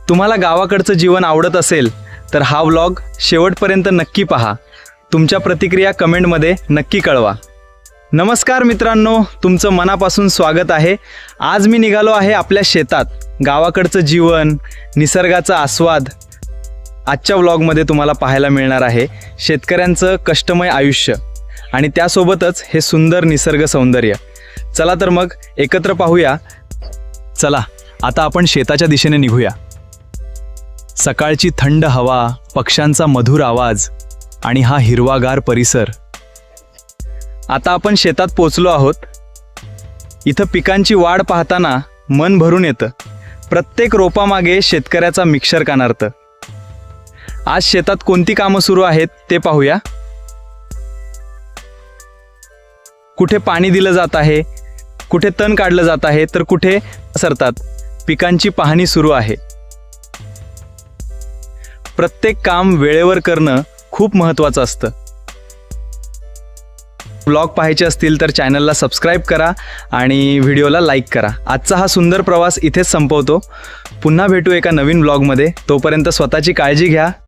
तुम्हाला गावाकडचं जीवन आवडत असेल तर हा व्लॉग शेवटपर्यंत नक्की पहा. तुमच्या प्रतिक्रिया कमेंटमध्ये नक्की कळवा. नमस्कार मित्रांनो, तुमचं मनापासून स्वागत आहे. आज मी निघालो आहे आपल्या शेतात. गावाकडचं जीवन, निसर्गाचा आस्वाद आजच्या व्लॉगमध्ये तुम्हाला पाहायला मिळणार आहे. शेतकऱ्यांचं कष्टमय आयुष्य आणि त्यासोबतच हे सुंदर निसर्ग सौंदर्य. चला तर मग एकत्र पाहूया. चला आता आपण शेताच्या दिशेने निघूया. सकाळची थंड हवा, पक्ष्यांचा मधुर आवाज आणि हा हिरवागार परिसर. आता आपण शेतात पोचलो आहोत. इथं पिकांची वाढ पाहताना मन भरून येतं. प्रत्येक रोपामागे शेतकऱ्याचा मिक्सर कानार्थ. आज शेतात कोणती कामं सुरू आहेत ते पाहूया. कुठे पाणी दिलं जात आहे, कुठे तण काढलं जात आहे, तर कुठे सरतात. पिकांची पाहणी सुरू आहे. प्रत्येक काम वेळेवर करणं खूप महत्त्वाचं असतं. व्लॉग पाहायचे असतील तर चॅनलला सबस्क्राईब करा आणि व्हिडिओला लाईक करा. आजचा हा सुंदर प्रवास इथेच संपवतो. पुन्हा भेटू एका नवीन व्लॉगमध्ये. तोपर्यंत स्वतःची काळजी घ्या.